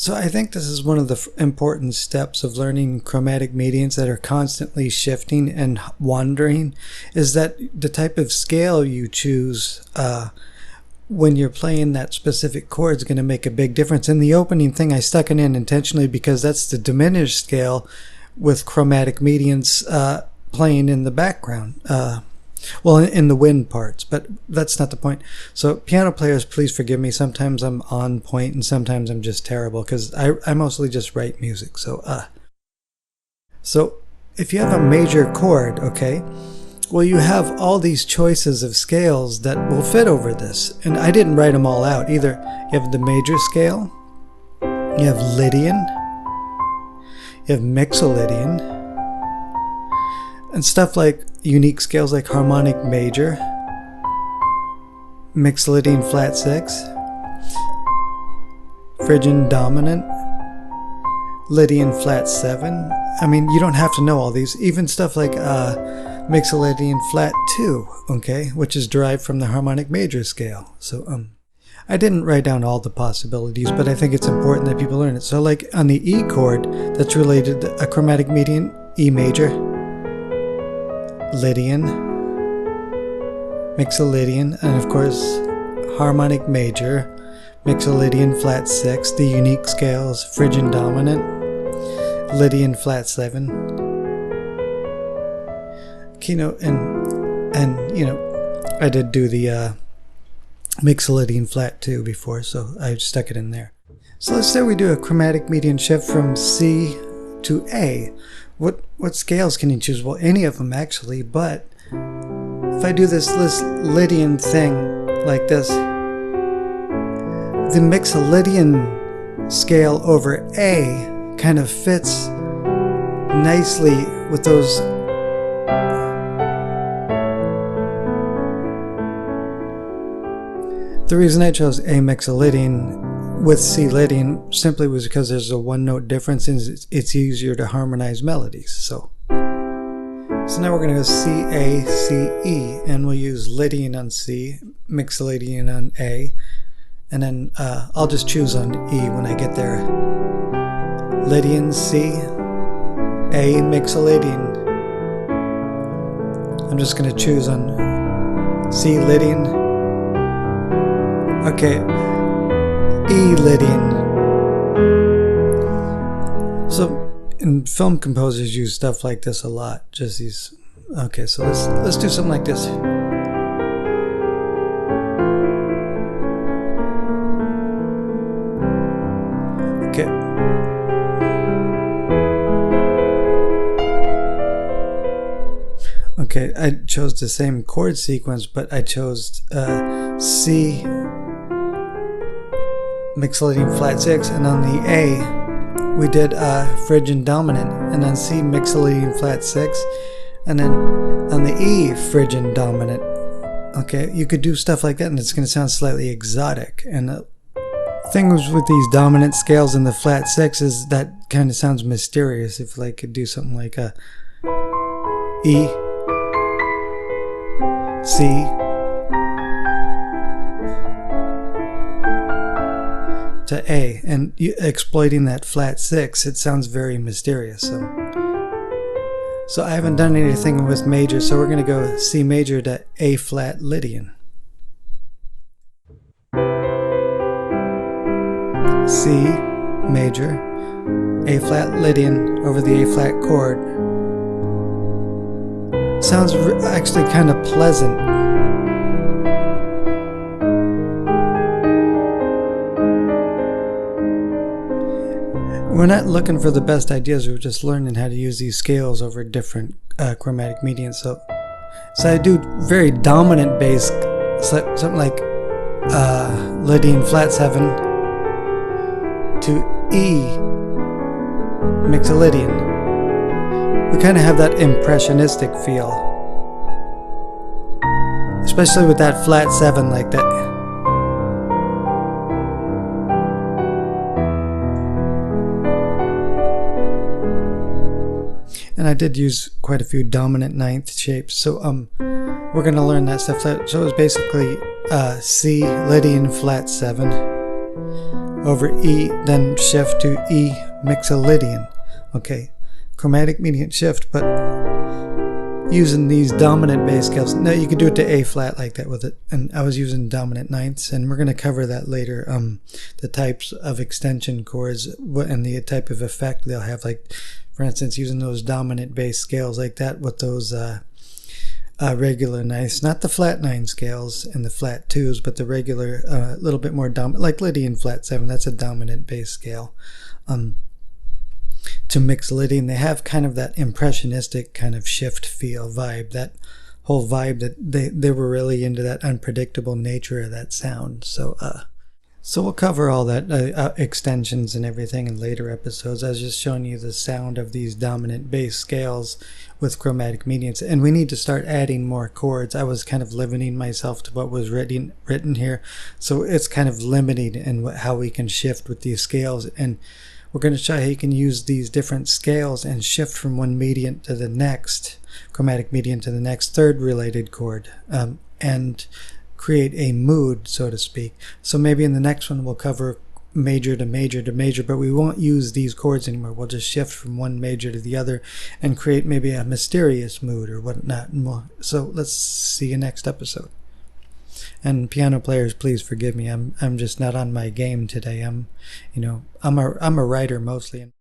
So I think this is one of the important steps of learning chromatic mediants that are constantly shifting and wandering, is that the type of scale you choose when you're playing that specific chord is going to make a big difference. In the opening thing, I stuck it in intentionally because that's the diminished scale with chromatic mediants playing in the background. Well, in the wind parts, but that's not the point. So piano players, please forgive me. Sometimes I'm on point and sometimes I'm just terrible because I mostly just write music. So if you have a major chord, okay, well, you have all these choices of scales that will fit over this. And I didn't write them all out either. You have the major scale, you have Lydian, you have Mixolydian, and stuff like unique scales like harmonic major, Mixolydian flat 6, Phrygian dominant, Lydian flat 7. I mean, you don't have to know all these. Even stuff like Mixolydian flat 2, okay, which is derived from the harmonic major scale. So I didn't write down all the possibilities, but I think it's important that people learn it. So like on the E chord, that's related to a chromatic median, E major, Lydian, Mixolydian, and of course harmonic major, Mixolydian flat 6, the unique scales, Phrygian dominant, Lydian flat 7. Keynote, and you know, I did do the Mixolydian flat 2 before, so I stuck it in there. So let's say we do a chromatic median shift from C to A. What scales can you choose? Well, any of them actually, but if I do this Lydian thing like this, the Mixolydian scale over A kind of fits nicely with those The reason I chose A Mixolydian with C Lydian simply was because there's a one-note difference and it's easier to harmonize melodies. So now we're going to go C, A, C, E, and we'll use Lydian on C, Mixolydian on A, and then I'll just choose on E when I get there. Lydian, C, A, Mixolydian. I'm just going to choose on C Lydian. Okay. E Lydian. So, and film composers use stuff like this a lot. Just these. Okay, so let's do something like this. Okay. Okay, I chose the same chord sequence, but I chose C Mixolydian flat 6, and on the A we did Phrygian dominant, and on C Mixolydian flat 6, and then on the E Phrygian dominant. Okay, you could do stuff like that and it's going to sound slightly exotic. And the thing with these dominant scales in the flat 6 is that kind of sounds mysterious. If I could do something like a E, C, to A, and exploiting that flat 6, it sounds very mysterious. So I haven't done anything with major, so we're going to go C major to A flat Lydian. C major, A flat Lydian over the A flat chord. Sounds actually kind of pleasant. We're not looking for the best ideas, we're just learning how to use these scales over different chromatic medians. So I do very dominant bass, something like Lydian flat 7 to E Mixolydian. We kind of have that impressionistic feel, especially with that flat 7 like that. And I did use quite a few dominant ninth shapes, so we're going to learn that stuff. So it was basically C Lydian flat 7, over E, then shift to E Mixolydian. Okay, chromatic mediant shift, but using these dominant bass scales. Now you could do it to A flat like that with it, and I was using dominant ninths, and we're going to cover that later. The types of extension chords and the type of effect they'll have, like for instance using those dominant bass scales like that with those regular ninths, not the flat 9 scales and the flat 2s, but the regular little bit more dominant, like Lydian flat 7. That's a dominant bass scale. To Mixolydian, they have kind of that impressionistic kind of shift feel vibe, that whole vibe that they were really into, that unpredictable nature of that sound. So we'll cover all that extensions and everything in later episodes. I was just showing you the sound of these dominant bass scales with chromatic mediants, and we need to start adding more chords. I was kind of limiting myself to what was written here, so it's kind of limiting in how we can shift with these scales, and we're going to show how you can use these different scales and shift from one mediant to the next, chromatic mediant to the next third related chord, and create a mood, so to speak. So maybe in the next one we'll cover major to major to major, but we won't use these chords anymore. We'll just shift from one major to the other and create maybe a mysterious mood or whatnot. So let's see you next episode. And piano players, please forgive me. I'm just not on my game today. I'm a writer mostly.